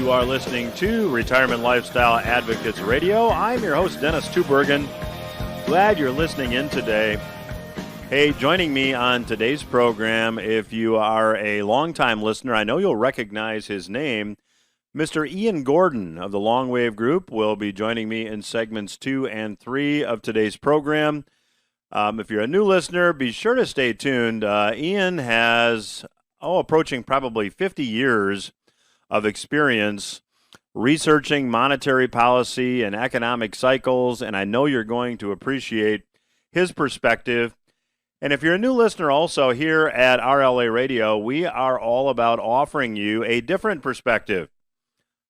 You are listening to Retirement Lifestyle Advocates Radio. I'm your host, Dennis Tubbergen. Glad you're listening in today. Hey, joining me on today's program, if you are a longtime listener, I know you'll recognize his name. Mr. Ian Gordon of the Longwave Group will be joining me in segments 2 and 3 of today's program. If you're a new listener, be sure to stay tuned. Ian has, approaching probably 50 years of experience researching monetary policy and economic cycles, and I know you're going to appreciate his perspective. And if you're a new listener also here at RLA Radio, we are all about offering you a different perspective,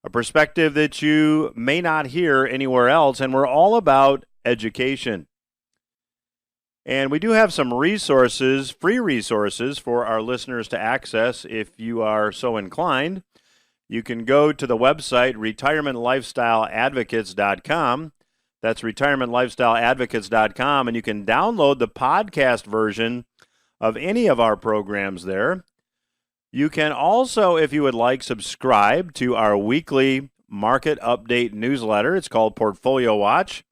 a perspective that you may not hear anywhere else, and we're all about education. And we do have some resources, free resources for our listeners to access if you are so inclined. You can go to the website, retirementlifestyleadvocates.com. That's retirementlifestyleadvocates.com, and you can download the podcast version of any of our programs there. You can also, if you would like, subscribe to our weekly market update newsletter. It's called Portfolio Watch.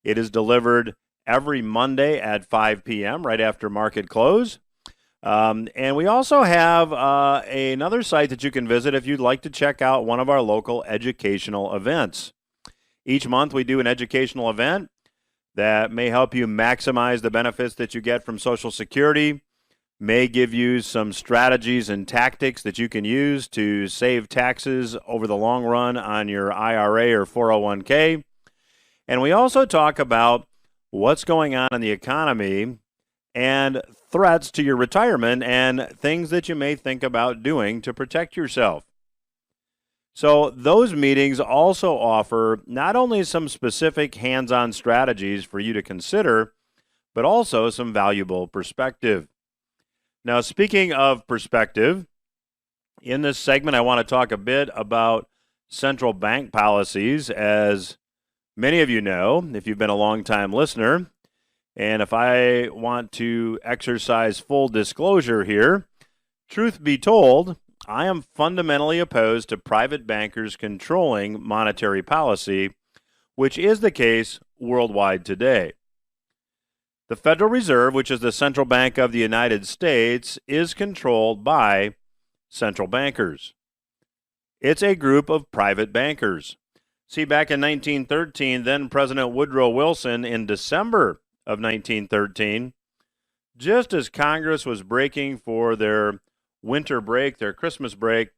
It is delivered every Monday at 5 p.m., right after market close. And we also have another site that you can visit if you'd like to check out one of our local educational events. Each month we do an educational event that may help you maximize the benefits that you get from Social Security, may give you some strategies and tactics that you can use to save taxes over the long run on your IRA or 401k. And we also talk about what's going on in the economy and threats to your retirement and things that you may think about doing to protect yourself. So those meetings also offer not only some specific hands-on strategies for you to consider, but also some valuable perspective. Now, speaking of perspective, in this segment I want to talk a bit about central bank policies. As many of you know, if you've been a long-time listener, and if I want to exercise full disclosure here, truth be told, I am fundamentally opposed to private bankers controlling monetary policy, which is the case worldwide today. The Federal Reserve, which is the central bank of the United States, is controlled by central bankers. It's a group of private bankers. See, back in 1913, then President Woodrow Wilson, in December of 1913, just as Congress was breaking for their winter break, their Christmas break,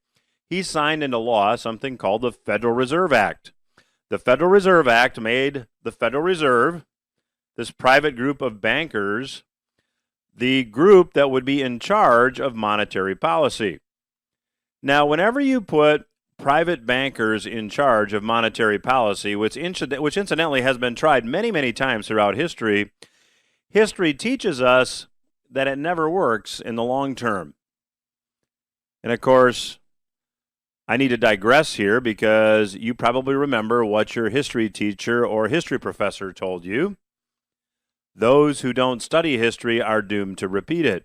he signed into law something called the Federal Reserve Act. The Federal Reserve Act made the Federal Reserve, this private group of bankers, the group that would be in charge of monetary policy. Now, whenever you put private bankers in charge of monetary policy, which incidentally has been tried many, many times throughout history, history teaches us that it never works in the long term. And of course, I need to digress here because you probably remember what your history teacher or history professor told you. Those who don't study history are doomed to repeat it.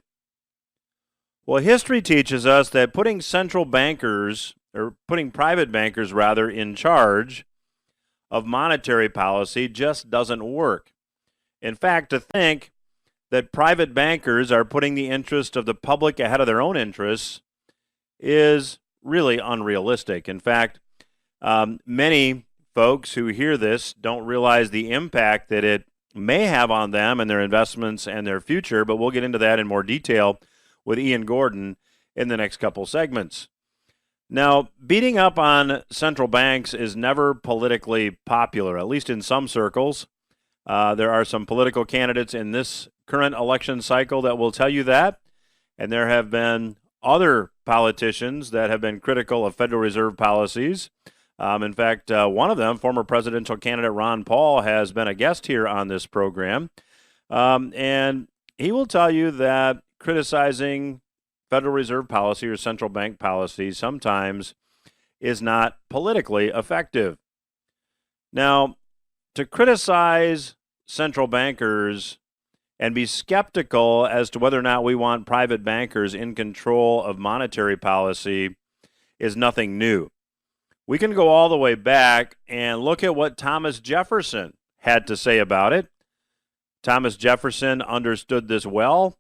Well, history teaches us that putting private bankers in charge of monetary policy just doesn't work. In fact, to think that private bankers are putting the interest of the public ahead of their own interests is really unrealistic. In fact, many folks who hear this don't realize the impact that it may have on them and their investments and their future, but we'll get into that in more detail with Ian Gordon in the next couple segments. Now, beating up on central banks is never politically popular, at least in some circles. There are some political candidates in this current election cycle that will tell you that, and there have been other politicians that have been critical of Federal Reserve policies. In fact, one of them, former presidential candidate Ron Paul, has been a guest here on this program, and he will tell you that criticizing Federal Reserve policy or central bank policy sometimes is not politically effective. Now, to criticize central bankers and be skeptical as to whether or not we want private bankers in control of monetary policy is nothing new. We can go all the way back and look at what Thomas Jefferson had to say about it. Thomas Jefferson understood this well,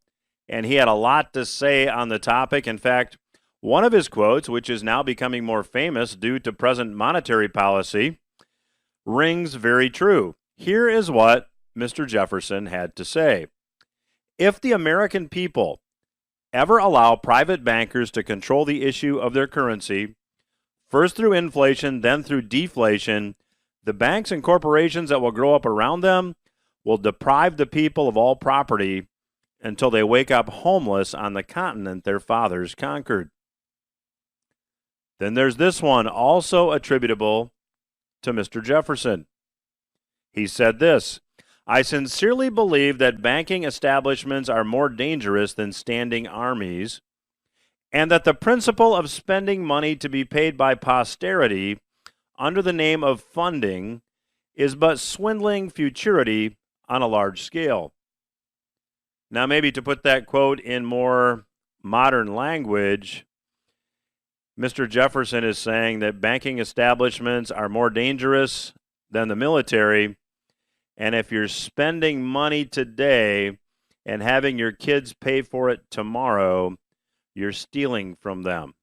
and he had a lot to say on the topic. In fact, one of his quotes, which is now becoming more famous due to present monetary policy, rings very true. Here is what Mr. Jefferson had to say. If the American people ever allow private bankers to control the issue of their currency, first through inflation, then through deflation, the banks and corporations that will grow up around them will deprive the people of all property until they wake up homeless on the continent their fathers conquered. Then there's this one, also attributable to Mr. Jefferson. He said this, I sincerely believe that banking establishments are more dangerous than standing armies, and that the principle of spending money to be paid by posterity under the name of funding is but swindling futurity on a large scale. Now, maybe to put that quote in more modern language, Mr. Jefferson is saying that banking establishments are more dangerous than the military, and if you're spending money today and having your kids pay for it tomorrow, you're stealing from them.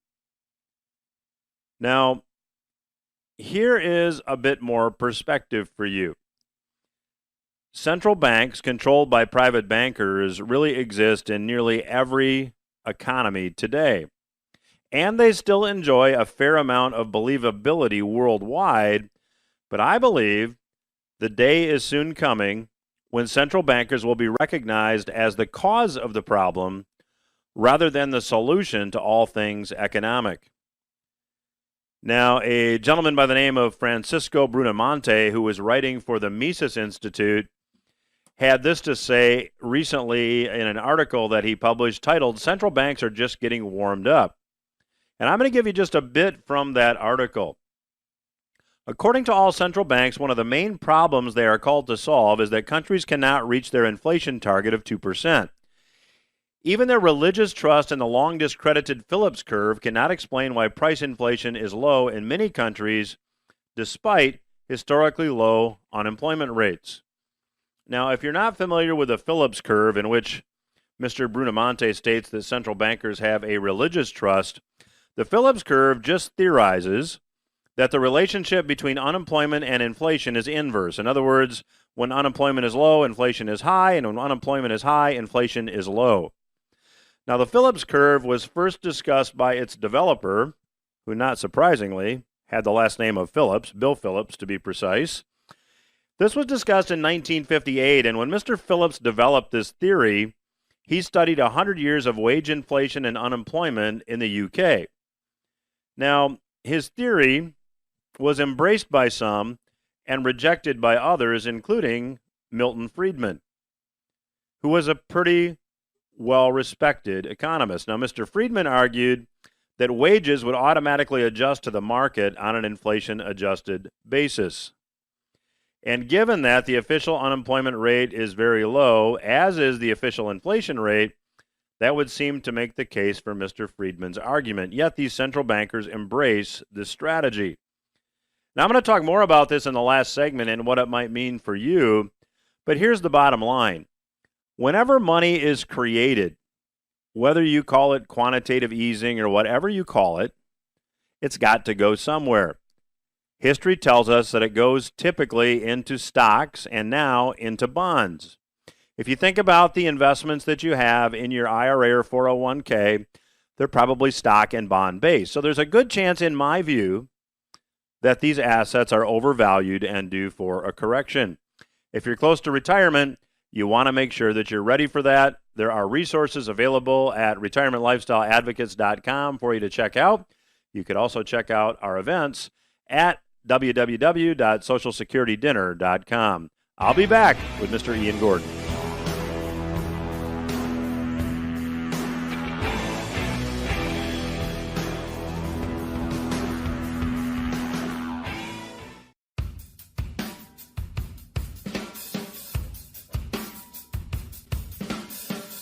Now, here is a bit more perspective for you. Central banks controlled by private bankers really exist in nearly every economy today. And they still enjoy a fair amount of believability worldwide, but I believe the day is soon coming when central bankers will be recognized as the cause of the problem rather than the solution to all things economic. Now, a gentleman by the name of Francisco Brunamonte, who was writing for the Mises Institute, had this to say recently in an article that he published titled, Central Banks Are Just Getting Warmed Up. And I'm going to give you just a bit from that article. According to all central banks, one of the main problems they are called to solve is that countries cannot reach their inflation target of 2%. Even their religious trust in the long discredited Phillips curve cannot explain why price inflation is low in many countries despite historically low unemployment rates. Now, if you're not familiar with the Phillips curve, in which Mr. Brunamonte states that central bankers have a religious trust, the Phillips curve just theorizes that the relationship between unemployment and inflation is inverse. In other words, when unemployment is low, inflation is high, and when unemployment is high, inflation is low. Now, the Phillips curve was first discussed by its developer, who, not surprisingly, had the last name of Phillips, Bill Phillips to be precise. This was discussed in 1958, and when Mr. Phillips developed this theory, he studied 100 years of wage inflation and unemployment in the UK. Now, his theory was embraced by some and rejected by others, including Milton Friedman, who was a pretty well-respected economist. Now, Mr. Friedman argued that wages would automatically adjust to the market on an inflation-adjusted basis. And given that the official unemployment rate is very low, as is the official inflation rate, that would seem to make the case for Mr. Friedman's argument. Yet these central bankers embrace this strategy. Now, I'm going to talk more about this in the last segment and what it might mean for you, but here's the bottom line. Whenever money is created, whether you call it quantitative easing or whatever you call it, it's got to go somewhere. History tells us that it goes typically into stocks and now into bonds. If you think about the investments that you have in your IRA or 401k, they're probably stock and bond based. So there's a good chance, in my view, that these assets are overvalued and due for a correction. If you're close to retirement, you want to make sure that you're ready for that. There are resources available at retirementlifestyleadvocates.com for you to check out. You could also check out our events at www.socialsecuritydinner.com. I'll be back with Mr. Ian Gordon.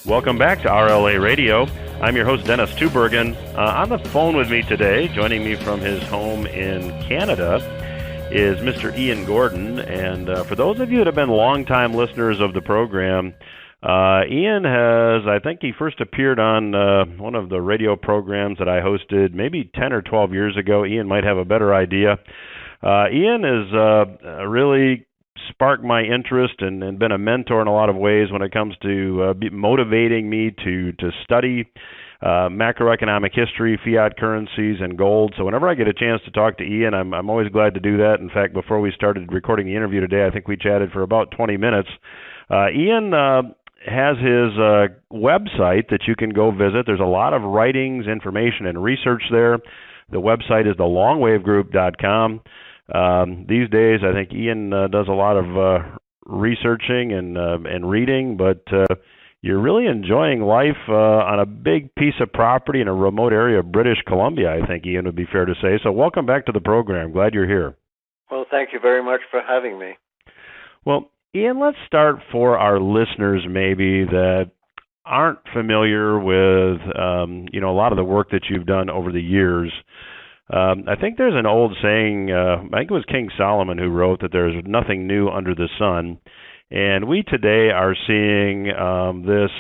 Welcome back to RLA Radio. I'm your host, Dennis Tubbergen. On the phone with me today, joining me from his home in Canada, is Mr. Ian Gordon. And for those of you that have been longtime listeners of the program, Ian has, I think he first appeared on one of the radio programs that I hosted maybe 10 or 12 years ago. Ian might have a better idea. Ian has really sparked my interest and been a mentor in a lot of ways when it comes to motivating me to study macroeconomic history, fiat currencies, and gold. So whenever I get a chance to talk to Ian, I'm always glad to do that. In fact, before we started recording the interview today, I think we chatted for about 20 minutes. Ian has his website that you can go visit. There's a lot of writings, information, and research there. The website is thelongwavegroup.com. These days, I think Ian does a lot of researching and reading, but you're really enjoying life on a big piece of property in a remote area of British Columbia, I think, Ian, would be fair to say. So welcome back to the program. Glad you're here. Well, thank you very much for having me. Well, Ian, let's start for our listeners maybe that aren't familiar with a lot of the work that you've done over the years. I think there's an old saying, I think it was King Solomon who wrote that there's nothing new under the sun. And we today are seeing this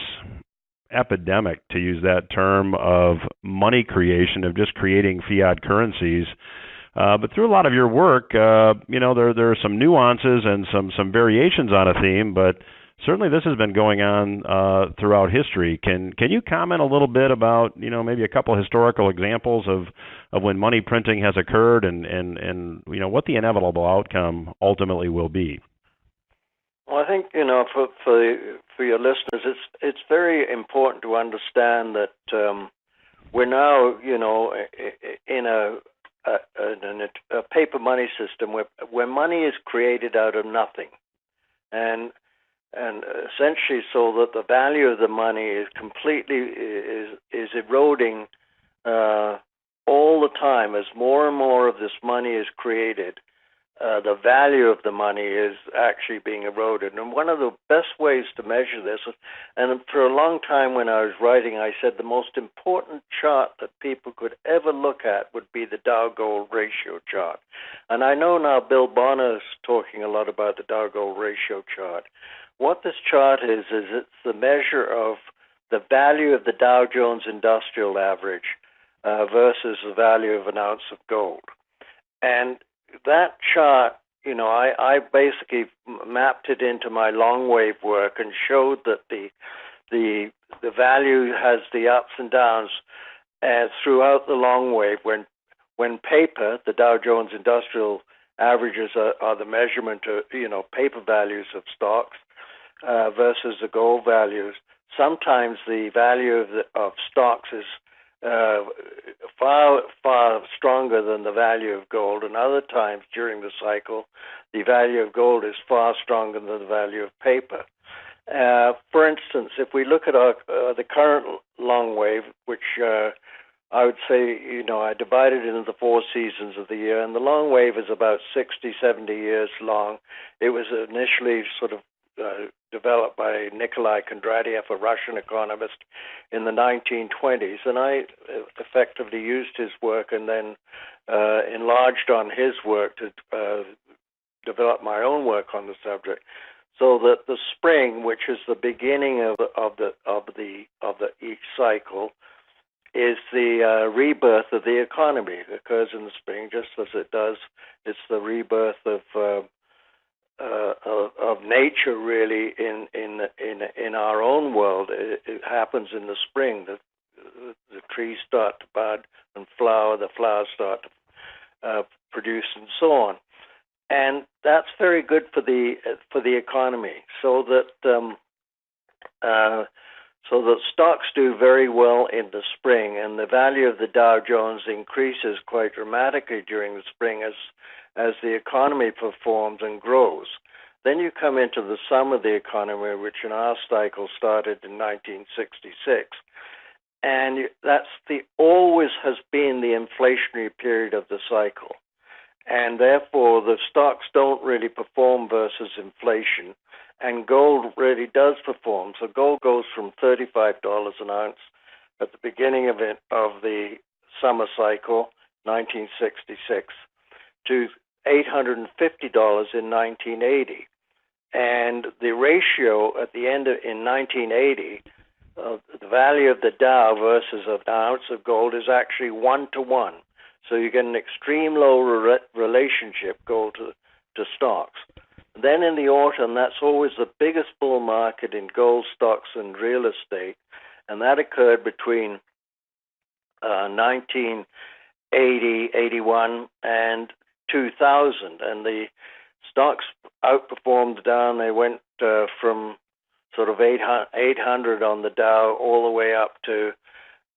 epidemic, to use that term, of money creation, of just creating fiat currencies. But through a lot of your work, there are some nuances and some variations on a theme, but certainly this has been going on throughout history. Can you comment a little bit about, maybe a couple historical examples of when money printing has occurred and what the inevitable outcome ultimately will be? Well, I think, for your listeners, it's very important to understand that we're now, in a paper money system where money is created out of nothing, and essentially so that the value of the money is completely is eroding all the time. As more and more of this money is created, the value of the money is actually being eroded. And one of the best ways to measure this, and for a long time when I was writing, I said the most important chart that people could ever look at would be the Dow-Gold ratio chart. And I know now Bill Bonner is talking a lot about the Dow-Gold ratio chart. What this chart is it's the measure of the value of the Dow Jones Industrial Average versus the value of an ounce of gold. And that chart, I basically mapped it into my Longwave work and showed that the value has the ups and downs throughout the Longwave. When paper, the Dow Jones Industrial Averages are the measurement of paper values of stocks versus the gold values. Sometimes the value of stocks is far stronger than the value of gold, and other times during the cycle, the value of gold is far stronger than the value of paper. For instance, if we look at the current Longwave, which I would say, I divided it into the 4 seasons of the year, and the Longwave is about 60, 70 years long. It was initially sort of developed by Nikolai Kondratiev, a Russian economist, in the 1920s, and I effectively used his work and then enlarged on his work to develop my own work on the subject. So that the spring, which is the beginning of each cycle, is the rebirth of the economy. It occurs in the spring, just as it does. It's the rebirth of nature, really, in our own world. It happens in the spring. The trees start to bud and flower. The flowers start to produce, and so on. And that's very good for the economy. So that stocks do very well in the spring, and the value of the Dow Jones increases quite dramatically during the spring as the economy performs and grows. Then you come into the summer of the economy, which in our cycle started in 1966. And always has been the inflationary period of the cycle. And therefore, the stocks don't really perform versus inflation. And gold really does perform. So gold goes from $35 an ounce at the beginning of the summer cycle, 1966, to $850 in 1980. And the ratio at the end in 1980, the value of the Dow versus an ounce of gold is actually 1-to-1. So you get an extreme low relationship, gold to stocks. Then in the autumn, that's always the biggest bull market in gold, stocks, and real estate. And that occurred between 1980, 81, and 2000. And the stocks outperformed the Dow. They went from sort of 800 on the Dow all the way up to,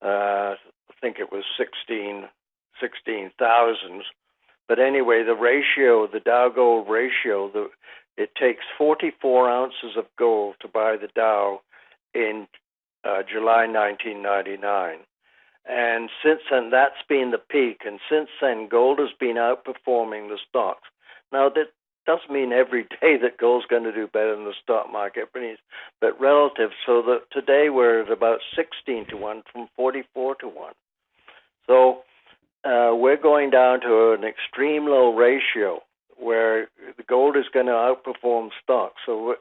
I think it was 16,000. But anyway, the ratio, the Dow gold ratio, it takes 44 ounces of gold to buy the Dow in July 1999. And since then, that's been the peak. And since then, gold has been outperforming the stocks. Now, that doesn't mean every day that gold's going to do better than the stock market, but relative. So that today we're at about 16-to-1 from 44-to-1. So we're going down to an extreme low ratio where the gold is going to outperform stocks. So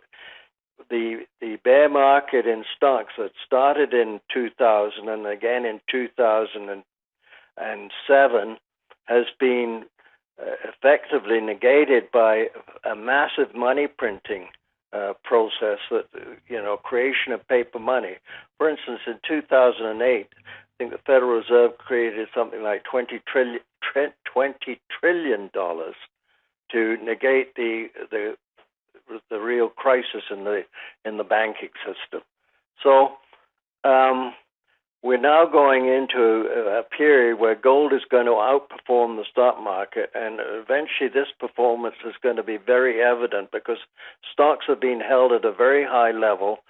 the bear market in stocks that started in 2000 and again in 2007 has been effectively negated by a massive money printing process, that creation of paper money. For instance, in 2008, I think the Federal Reserve created something like $20 trillion to negate the real crisis in the banking system. So we're now going into a period where gold is going to outperform the stock market, and eventually this performance is going to be very evident because stocks are being held at a very high level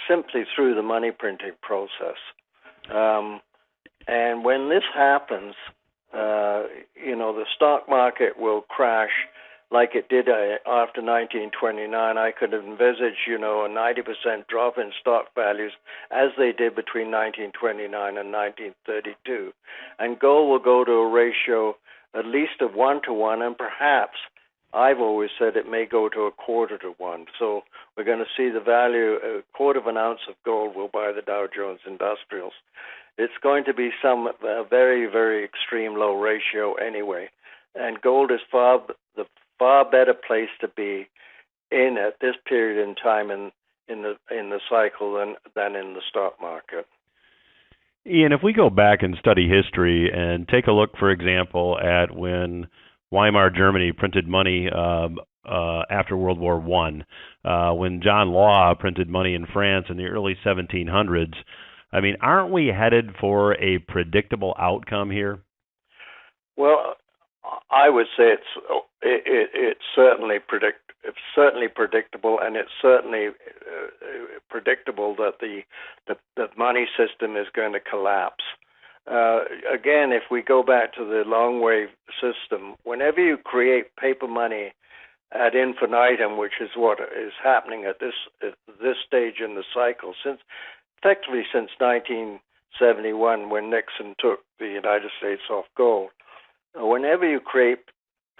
simply through the money printing process. And when this happens, the stock market will crash like it did after 1929. I could envisage, a 90% drop in stock values as they did between 1929 and 1932. And gold will go to a ratio at least of 1-to-1, and perhaps, I've always said, it may go to 1/4-to-1. So we're going to see the value, a quarter of an ounce of gold will buy the Dow Jones Industrials. It's going to be a very, very extreme low ratio anyway. And gold is the far better place to be in at this period in time in the cycle than in the stock market. Ian, if we go back and study history and take a look, for example, at when Weimar Germany printed money after World War I, when John Law printed money in France in the early 1700s, I mean, aren't we headed for a predictable outcome here? Well, I would say it's certainly predictable, and it's certainly predictable that the money system is going to collapse. Again, if we go back to the Longwave system, whenever you create paper money ad infinitum, which is what is happening at this stage in the cycle, effectively since 1971, when Nixon took the United States off gold. Whenever you create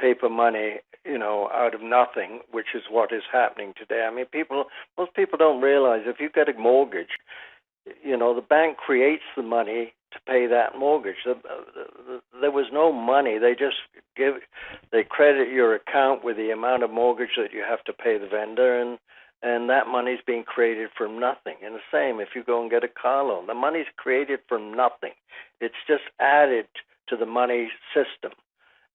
paper money, out of nothing, which is what is happening today. I mean, most people don't realize if you get a mortgage, the bank creates the money to pay that mortgage. There was no money. They just they credit your account with the amount of mortgage that you have to pay the vendor, and that money's being created from nothing. And the same, if you go and get a car loan, the money's created from nothing. It's just added to the money system.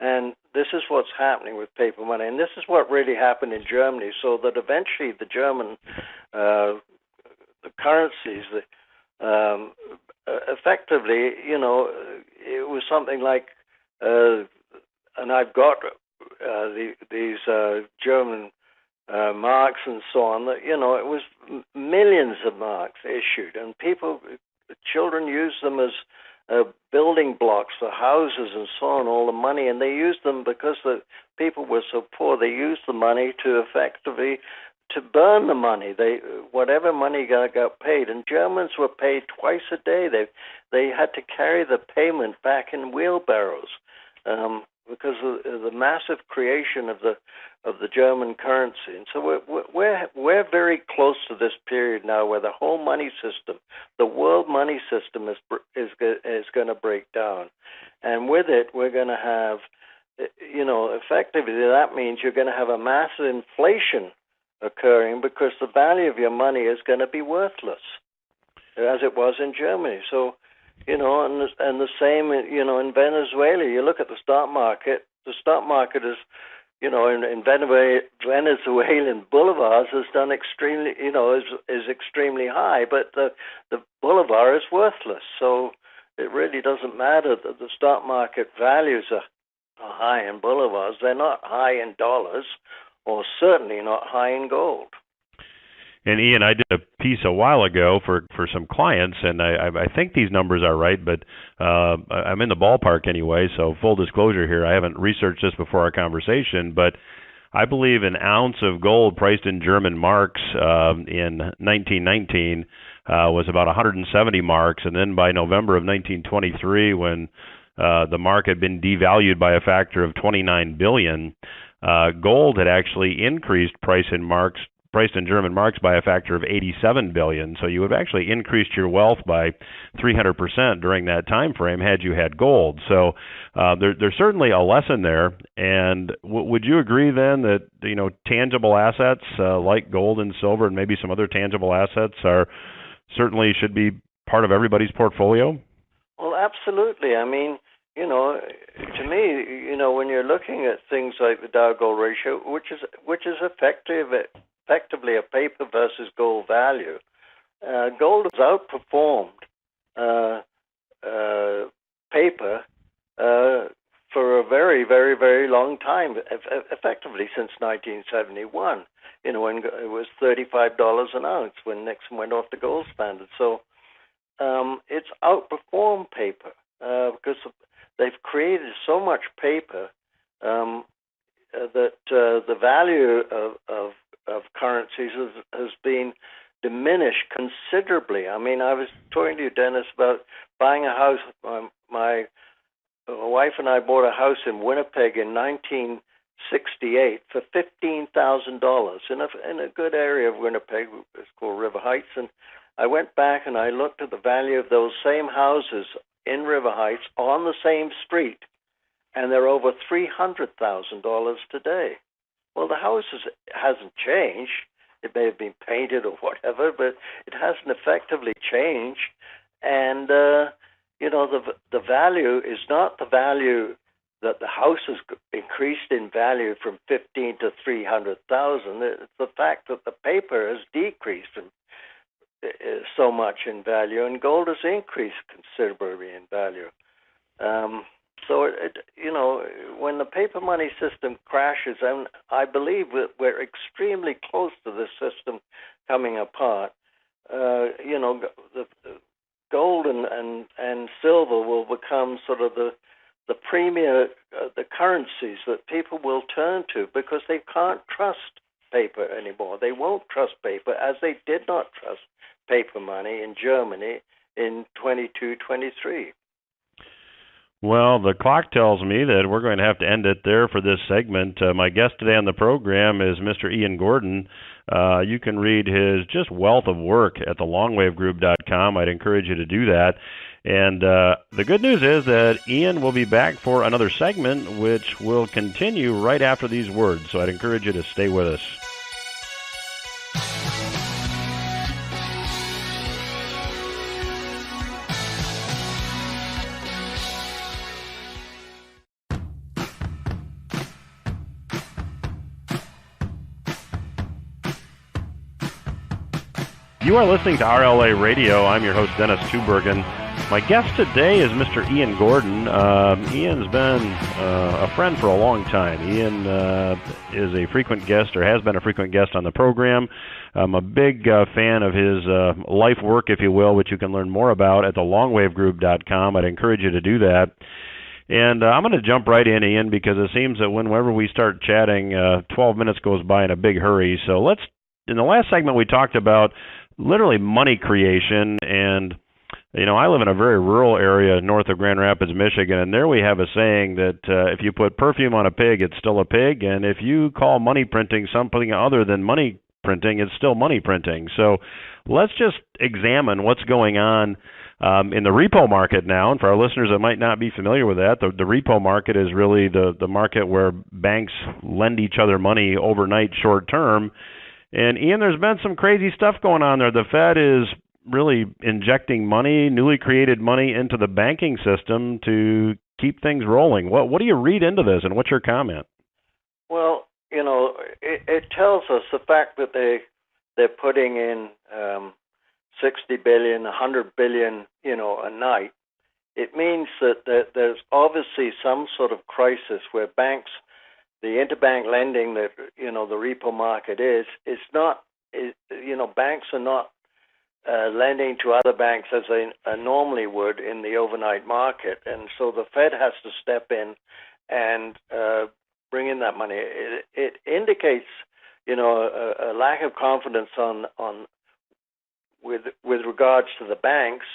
And this is what's happening with paper money. And this is what really happened in Germany, so that eventually the German the currencies, effectively, it was something like, and I've got these German marks and so on, that, it was millions of marks issued, and children used them as building blocks for houses and so on, all the money, and they used them because the people were so poor. They used the money to effectively to burn the money. Whatever money got paid, and Germans were paid twice a day. They had to carry the payment back in wheelbarrows because of the massive creation of the German currency. And so we're very close to this period now where the whole money system, the world money system, is going to break down, and with it we're going to have, effectively that means you're going to have a massive inflation occurring because the value of your money is going to be worthless, as it was in Germany. So, and the same, in Venezuela. You look at the stock market. The stock market is, in Venezuelan bolivars has done extremely, is extremely high, but the bolivar is worthless. So it really doesn't matter that the stock market values are high in bolivars. They're not high in dollars, or certainly not high in gold. And Ian, I did a piece a while ago for some clients, and I think these numbers are right, but I'm in the ballpark anyway, so full disclosure here, I haven't researched this before our conversation, but I believe an ounce of gold priced in German marks in 1919 was about 170 marks, and then by November of 1923, when the mark had been devalued by a factor of 29 billion, gold had actually increased priced in German marks by a factor of 87 billion. So you would have actually increased your wealth by 300% during that time frame had you had gold. So there's certainly a lesson there. And would you agree then that tangible assets like gold and silver and maybe some other tangible assets certainly should be part of everybody's portfolio? Well, absolutely. I mean, to me, when you're looking at things like the Dow Gold ratio, which is effectively a paper versus gold value, gold has outperformed paper for a very, very, very long time, effectively since 1971. When it was $35 an ounce when Nixon went off the gold standard. So it's outperformed paper because they've created so much paper that the value of currencies has been diminished considerably. I mean, I was talking to you, Dennis, about buying a house. My wife and I bought a house in Winnipeg in 1968 for $15,000 in a good area of Winnipeg. It's called River Heights. And I went back and I looked at the value of those same houses in River Heights on the same street, and they're over $300,000 today. Well, the house hasn't changed. It may have been painted or whatever, but it hasn't effectively changed. And the value is not the value that the house has increased in value from 15 to 300,000. It's the fact that the paper has decreased so much in value, and gold has increased considerably in value. So, when the paper money system crashes, and I believe that we're extremely close to this system coming apart, the gold and silver will become sort of the premier, the currencies that people will turn to because they can't trust paper anymore. They won't trust paper as they did not trust paper money in Germany in 22-23. Well, the clock tells me that we're going to have to end it there for this segment. My guest today on the program is Mr. Ian Gordon. You can read his just wealth of work at the longwavegroup.com. I'd encourage you to do that. And the good news is that Ian will be back for another segment, which will continue right after these words. So I'd encourage you to stay with us. You are listening to RLA Radio. I'm your host, Dennis Tubbergen. My guest today is Mr. Ian Gordon. Ian's been a friend for a long time. Ian is a frequent guest, or has been a frequent guest on the program. I'm a big fan of his life work, if you will, which you can learn more about at the longwavegroup.com. I'd encourage you to do that. And I'm going to jump right in, Ian, because it seems that whenever we start chatting, 12 minutes goes by in a big hurry. So let's in the last segment, we talked about literally money creation. And, I live in a very rural area north of Grand Rapids, Michigan, and there we have a saying that if you put perfume on a pig, it's still a pig. And if you call money printing something other than money printing, it's still money printing. So let's just examine what's going on in the repo market now. And for our listeners that might not be familiar with that, the repo market is really the market where banks lend each other money overnight short term. And Ian, there's been some crazy stuff going on there. The Fed is really injecting money, newly created money, into the banking system to keep things rolling. What do you read into this, and what's your comment? Well, it tells us the fact that they're putting in 60 billion, 100 billion, a night. It means that there's obviously some sort of crisis where banks, the interbank lending that the repo market is not, banks are not lending to other banks as they normally would in the overnight market, and so the Fed has to step in and bring in that money. It indicates, a lack of confidence with regards to the banks,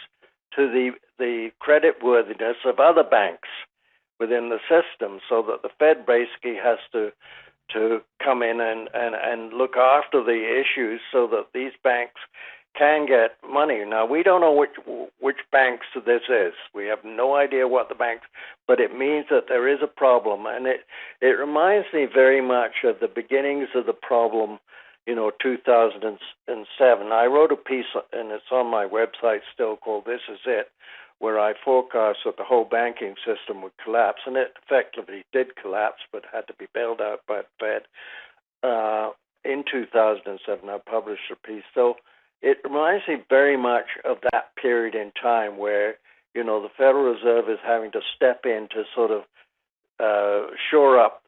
to the credit worthiness of other banks within the system, so that the Fed basically has to come in and look after the issues so that these banks can get money. Now, we don't know which banks this is. We have no idea what the banks, but it means that there is a problem. And it reminds me very much of the beginnings of the problem, 2007. I wrote a piece, and it's on my website still, called This Is It, where I forecast that the whole banking system would collapse. And it effectively did collapse, but had to be bailed out by the Fed. In 2007, I published a piece. So it reminds me very much of that period in time where, the Federal Reserve is having to step in to sort of shore up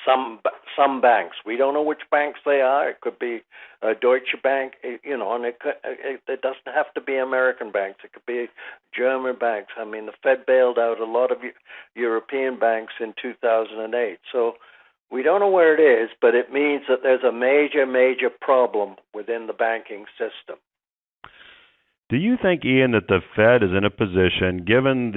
some banks. We don't know which banks they are. It could be Deutsche Bank, and it doesn't have to be American banks. It could be German banks. I mean, the Fed bailed out a lot of European banks in 2008. So we don't know where it is, but it means that there's a major, major problem within the banking system. Do you think, Ian, that the Fed is in a position, given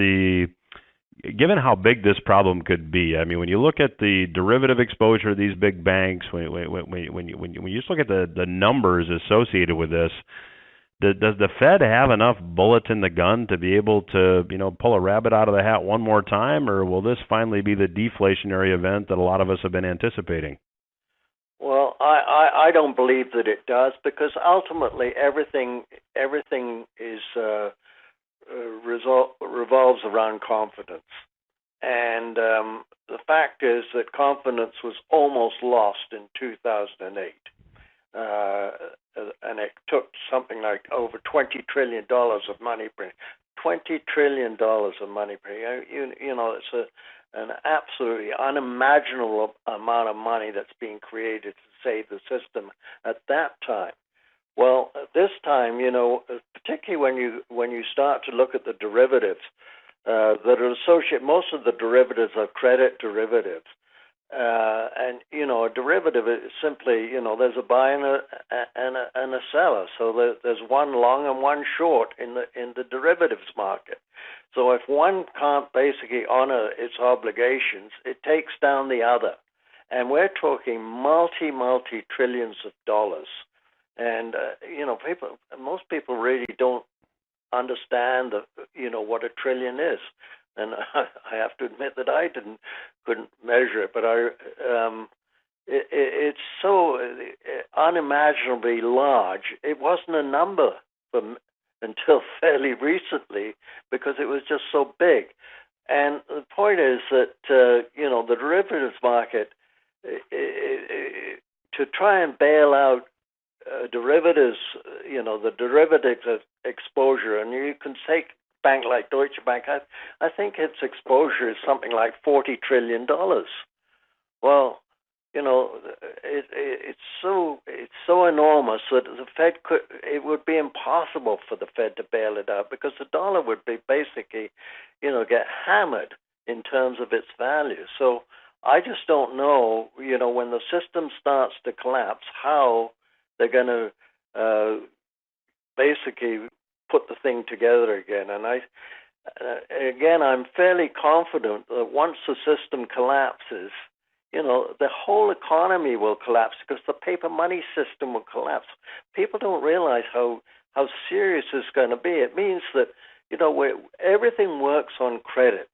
how big this problem could be? I mean, when you look at the derivative exposure of these big banks, when you just look at the numbers associated with this, does the Fed have enough bullets in the gun to be able to, pull a rabbit out of the hat one more time, or will this finally be the deflationary event that a lot of us have been anticipating? Well, I don't believe that it does, because ultimately everything is revolves around confidence, and the fact is that confidence was almost lost in 2008. And it took something like over $20 trillion of money printing. $20 trillion of money printing. It's an absolutely unimaginable amount of money that's being created to save the system at that time. Well, at this time, particularly when you start to look at the derivatives that are associated, most of the derivatives are credit derivatives. And a derivative is simply, there's a buyer and a seller. So there's one long and one short in the derivatives market. So if one can't basically honor its obligations, it takes down the other. And we're talking multi-trillions of dollars. And most people really don't understand what a trillion is. And I have to admit that I couldn't measure it, but it's so unimaginably large. It wasn't a number until fairly recently, because it was just so big. And the point is that the derivatives market, to try and bail out derivatives, the derivatives exposure, and you can take bank like Deutsche Bank, I think its exposure is something like $40 trillion. Well, it's so enormous that the Fed it would be impossible for the Fed to bail it out, because the dollar would be basically, get hammered in terms of its value. So I just don't know, when the system starts to collapse, how they're going to basically put the thing together again. And I'm fairly confident that once the system collapses, the whole economy will collapse because the paper money system will collapse. People don't realize how serious it's going to be. It means that, everything works on credit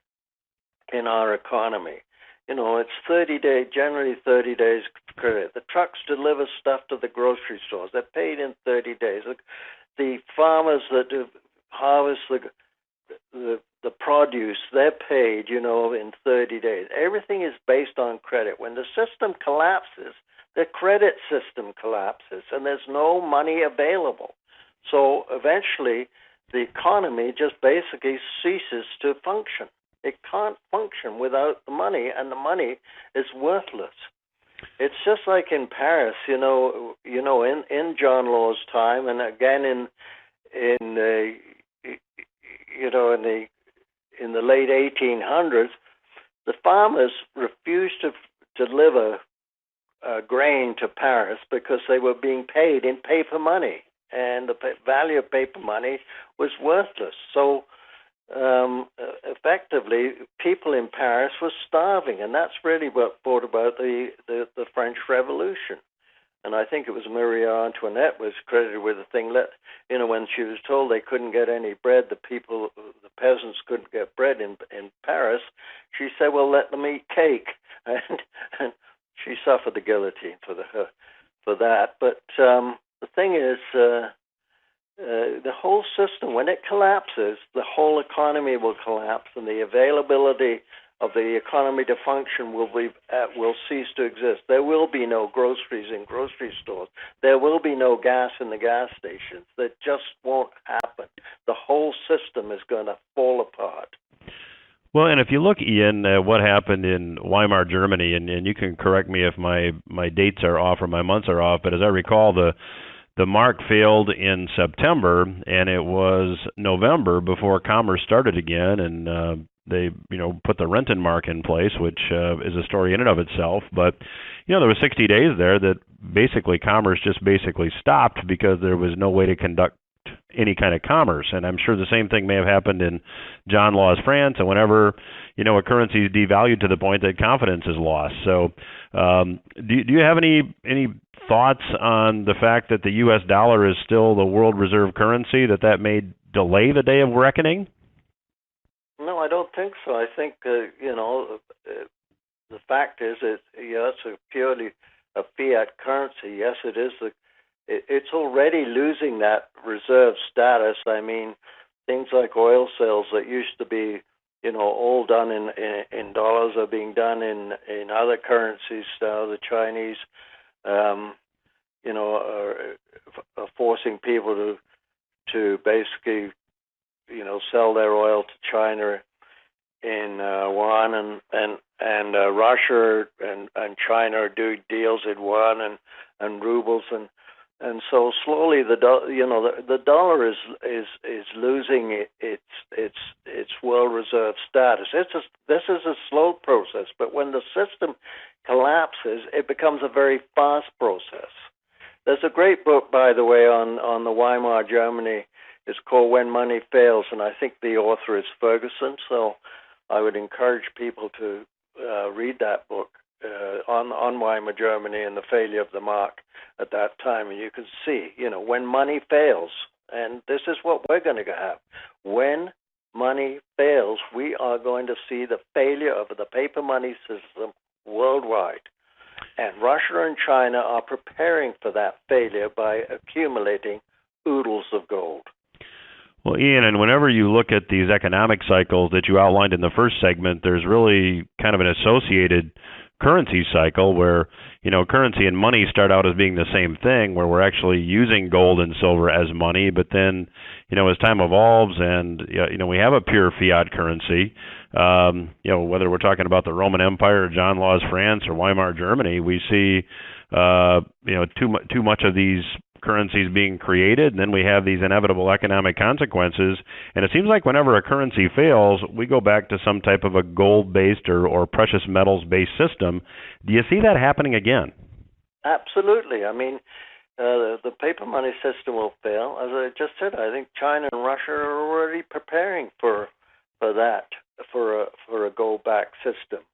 in our economy. It's generally 30 days credit. The trucks deliver stuff to the grocery stores. They're paid in 30 days. The farmers that harvest the produce, they're paid, in 30 days. Everything is based on credit. When the system collapses, the credit system collapses, and there's no money available. So eventually, the economy just basically ceases to function. It can't function without the money, and the money is worthless. It's just like in Paris, in John Law's time, and again in the late 1800s, the farmers refused to deliver grain to Paris because they were being paid in paper money, and the value of paper money was worthless. So effectively, people in Paris were starving, and that's really what brought about the French Revolution. And I think it was Marie Antoinette was credited with the thing that, when she was told they couldn't get any bread, the peasants couldn't get bread in Paris, she said, well, let them eat cake. And she suffered the guillotine for that. But the thing is, the whole system, when it collapses, the whole economy will collapse, and the availability of the economy to function will cease to exist. There will be no groceries in grocery stores. There will be no gas in the gas stations. That just won't happen. The whole system is going to fall apart. Well, and if you look, Ian, what happened in Weimar, Germany, and you can correct me if my dates are off or my months are off, but as I recall, the mark failed in September, and it was November before commerce started again, and they put the Rentenmark in place, which is a story in and of itself. But there were 60 days there that basically commerce just basically stopped because there was no way to conduct any kind of commerce. And I'm sure the same thing may have happened in John Law's France, and whenever a currency is devalued to the point that confidence is lost. So do you have any thoughts on the fact that the U.S. dollar is still the world reserve currency, that may delay the day of reckoning? No, I don't think so. I think, the fact is that, it's purely a fiat currency. Yes, it is. It's already losing that reserve status. I mean, things like oil sales that used to be, all done in dollars are being done in other currencies now. The Chinese, are forcing people to basically, sell their oil to China in yuan, and Russia and China are doing deals in yuan and rubles, and so slowly the dollar is losing its world reserve status. This is a slow process, but when the system collapses, it becomes a very fast process. There's a great book, by the way, on the Weimar Germany. It's called When Money Fails, and I think the author is Ferguson, so I would encourage people to read that book on Weimar Germany and the failure of the mark at that time. And you can see, when money fails, and this is what we're going to have. When money fails, we are going to see the failure of the paper money system worldwide. And Russia and China are preparing for that failure by accumulating oodles of gold. Well, Ian, and whenever you look at these economic cycles that you outlined in the first segment, there's really kind of an associated currency cycle where, currency and money start out as being the same thing, where we're actually using gold and silver as money. But then, as time evolves and, we have a pure fiat currency, whether we're talking about the Roman Empire or John Law's France or Weimar Germany, we see, too much of these currencies being created, and then we have these inevitable economic consequences. And it seems like whenever a currency fails, we go back to some type of a gold-based or precious metals-based system. Do you see that happening again? Absolutely. I mean, the paper money system will fail. As I just said, I think China and Russia are already preparing for that, for a gold-backed system.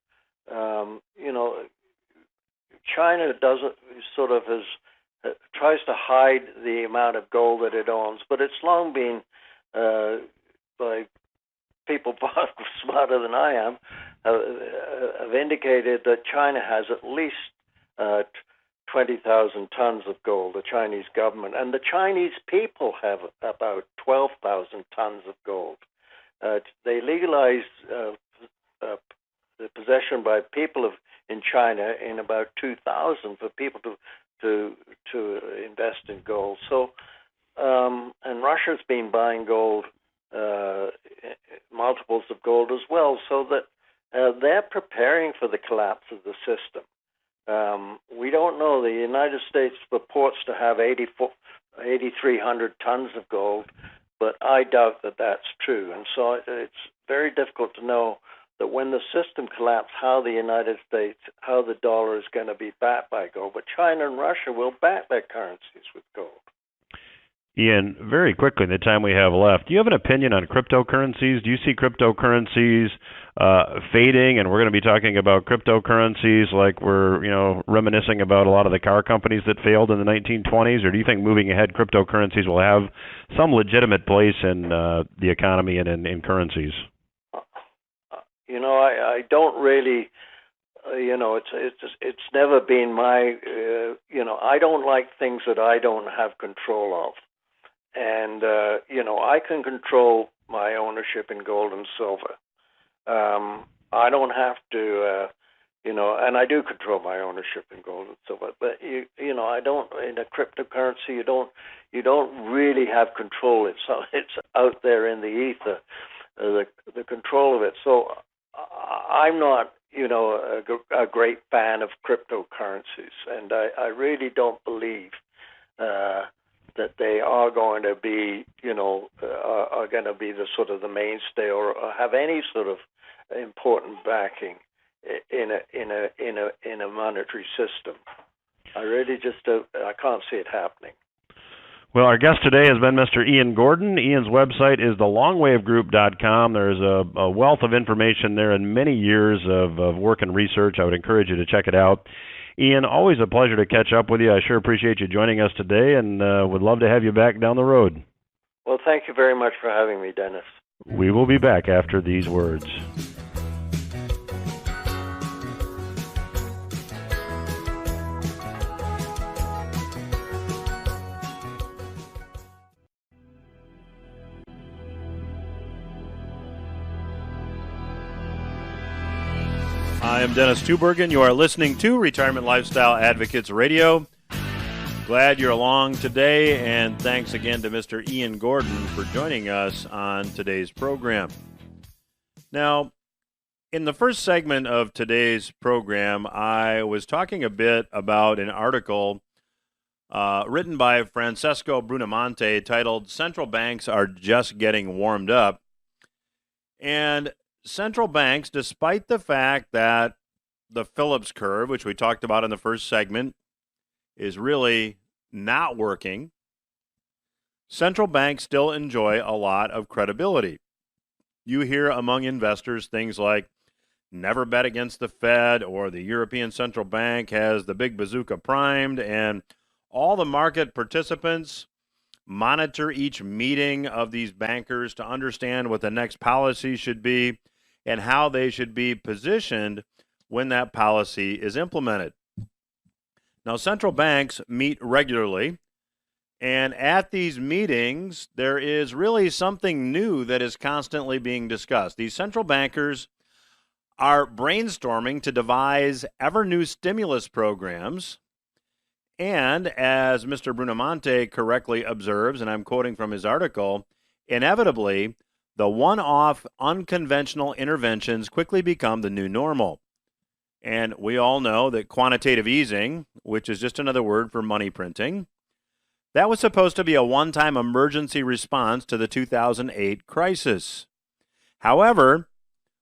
China doesn't tries to hide the amount of gold that it owns, but it's long been, by people far smarter than I am, have indicated that China has at least 20,000 tons of gold, the Chinese government, and the Chinese people have about 12,000 tons of gold. They legalized the possession by people in China in about 2000 for people to invest in gold. So, and Russia's been buying gold, multiples of gold as well, so that they're preparing for the collapse of the system. We don't know. The United States purports to have 8,300 tons of gold, but I doubt that that's true. And so it's very difficult to know that when the system collapses, how the United States, how the dollar is going to be backed by gold. But China and Russia will back their currencies with gold. Ian, very quickly in the time we have left, do you have an opinion on cryptocurrencies? Do you see cryptocurrencies fading, and we're going to be talking about cryptocurrencies like we're reminiscing about a lot of the car companies that failed in the 1920s, or do you think moving ahead cryptocurrencies will have some legitimate place in the economy and in currencies? I don't really, it's never been my, I don't like things that I don't have control of. And, I can control my ownership in gold and silver. I don't have to, and I do control my ownership in gold and silver. But, I don't, in a cryptocurrency, you don't really have control. It's out there in the ether, the control of it. So I'm not, a great fan of cryptocurrencies, and I really don't believe that they are going to be, are going to be the sort of the mainstay or have any sort of important backing in a monetary system. I really just I can't see it happening. Well, our guest today has been Mr. Ian Gordon. Ian's website is thelongwavegroup.com. There's a wealth of information there and many years of work and research. I would encourage you to check it out. Ian, always a pleasure to catch up with you. I sure appreciate you joining us today, and would love to have you back down the road. Well, thank you very much for having me, Dennis. We will be back after these words. I am Dennis Tubbergen. You are listening to Retirement Lifestyle Advocates Radio. Glad you're along today, and thanks again to Mr. Ian Gordon for joining us on today's program. Now, in the first segment of today's program, I was talking a bit about an article written by Francesco Brunamonte titled "Central Banks Are Just Getting Warmed Up." And central banks, despite the fact that the Phillips curve, which we talked about in the first segment, is really not working, central banks still enjoy a lot of credibility. You hear among investors things like, never bet against the Fed, or the European Central Bank has the big bazooka primed, and all the market participants monitor each meeting of these bankers to understand what the next policy should be and how they should be positioned when that policy is implemented. Now, central banks meet regularly, and at these meetings, there is really something new that is constantly being discussed. These central bankers are brainstorming to devise ever new stimulus programs. And as Mr. Brunamonte correctly observes, and I'm quoting from his article, inevitably, the one-off unconventional interventions quickly become the new normal. And we all know that quantitative easing, which is just another word for money printing, That was supposed to be a one-time emergency response to the 2008 crisis. However,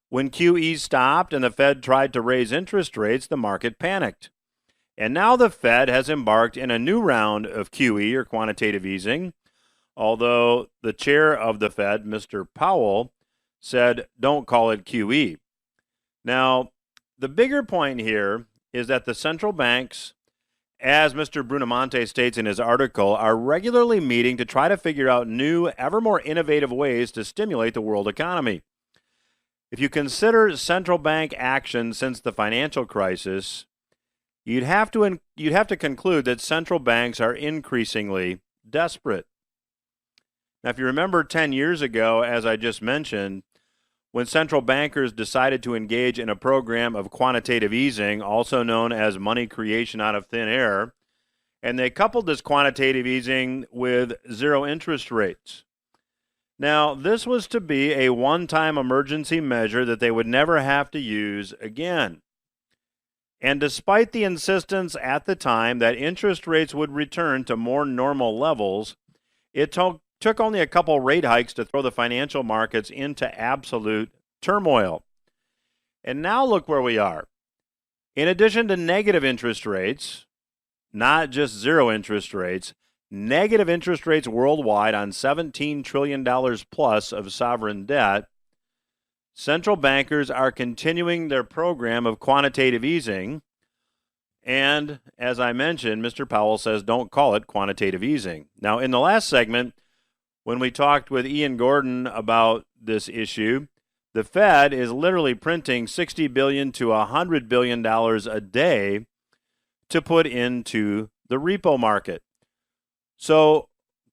when QE stopped and the Fed tried to raise interest rates, the market panicked. And now the Fed has embarked in a new round of QE, or quantitative easing, although the chair of the Fed, Mr. Powell, said, don't call it QE. Now, the bigger point here is that the central banks, as Mr. Brunamonte states in his article, are regularly meeting to try to figure out new, ever more innovative ways to stimulate the world economy. If you consider central bank action since the financial crisis, you'd have to conclude that central banks are increasingly desperate. Now, if you remember 10 years ago, as I just mentioned, when central bankers decided to engage in a program of quantitative easing, also known as money creation out of thin air, and they coupled this quantitative easing with zero interest rates. Now, this was to be a one-time emergency measure that they would never have to use again. And despite the insistence at the time that interest rates would return to more normal levels, it took only a couple rate hikes to throw the financial markets into absolute turmoil. And now look where we are. In addition to negative interest rates, not just zero interest rates, negative interest rates worldwide on $17 trillion plus of sovereign debt, central bankers are continuing their program of quantitative easing. And as I mentioned, Mr. Powell says don't call it quantitative easing. Now, in the last segment, when we talked with Ian Gordon about this issue, the Fed is literally printing $60 billion to $100 billion a day to put into the repo market. So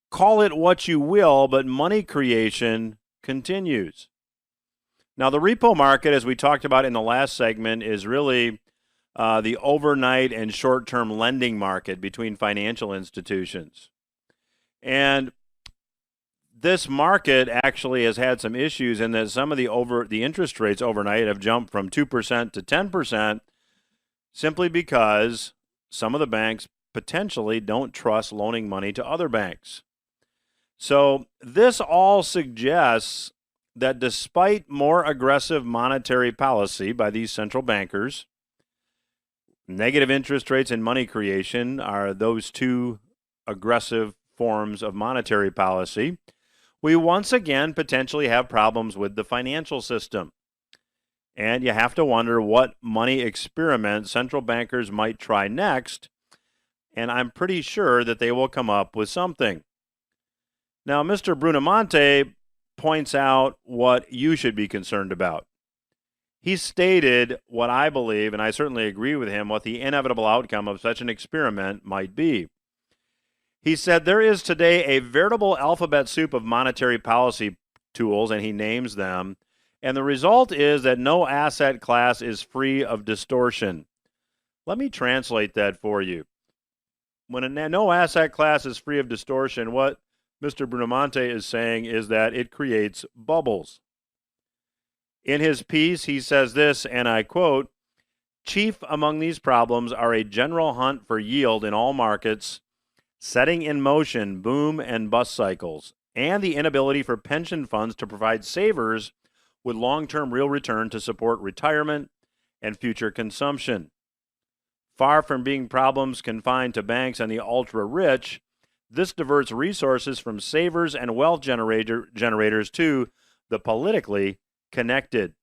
call it what you will, but money creation continues. Now, the repo market, as we talked about in the last segment, is really the overnight and short-term lending market between financial institutions. And this market actually has had some issues in that some of the interest rates overnight have jumped from 2% to 10% simply because some of the banks potentially don't trust loaning money to other banks. So this all suggests that despite more aggressive monetary policy by these central bankers, negative interest rates and money creation are those two aggressive forms of monetary policy, we once again potentially have problems with the financial system. And you have to wonder what money experiment central bankers might try next, and I'm pretty sure that they will come up with something. Now, Mr. Brunamonte points out what you should be concerned about. He stated what I believe, and I certainly agree with him, what the inevitable outcome of such an experiment might be. He said there is today a veritable alphabet soup of monetary policy tools, and he names them, and the result is that no asset class is free of distortion. Let me translate that for you. When no asset class is free of distortion, what Mr. Brunamonte is saying is that it creates bubbles. In his piece, he says this, and I quote, "Chief among these problems are a general hunt for yield in all markets, setting in motion boom and bust cycles, and the inability for pension funds to provide savers with long-term real return to support retirement and future consumption. Far from being problems confined to banks and the ultra-rich, this diverts resources from savers and wealth generators to the politically connected."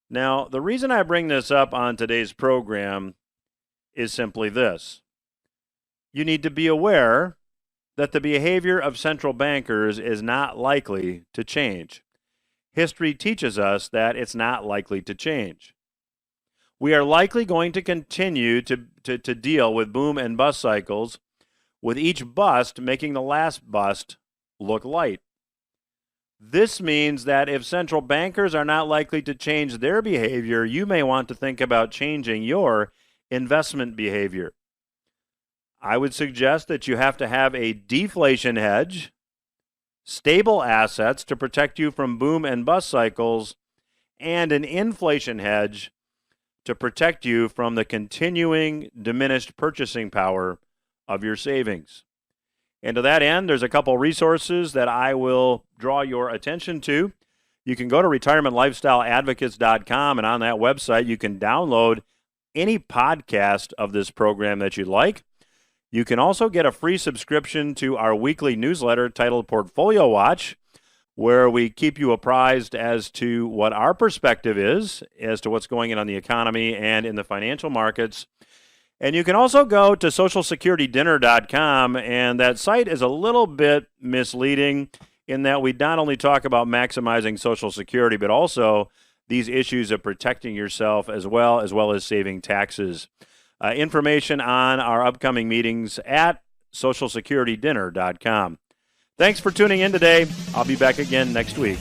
Now, the reason I bring this up on today's program is simply this. You need to be aware that the behavior of central bankers is not likely to change. History teaches us that it's not likely to change. We are likely going to continue to deal with boom and bust cycles, with each bust making the last bust look light. This means that if central bankers are not likely to change their behavior, you may want to think about changing your investment behavior. I would suggest that you have to have a deflation hedge, stable assets to protect you from boom and bust cycles, and an inflation hedge to protect you from the continuing diminished purchasing power of your savings. And to that end, there's a couple resources that I will draw your attention to. You can go to retirementlifestyleadvocates.com, and on that website, you can download any podcast of this program that you'd like. You can also get a free subscription to our weekly newsletter titled Portfolio Watch, where we keep you apprised as to what our perspective is as to what's going on in the economy and in the financial markets. And you can also go to socialsecuritydinner.com, and that site is a little bit misleading in that we not only talk about maximizing Social Security, but also these issues of protecting yourself as well as saving taxes. Information on our upcoming meetings at socialsecuritydinner.com. Thanks for tuning in today. I'll be back again next week.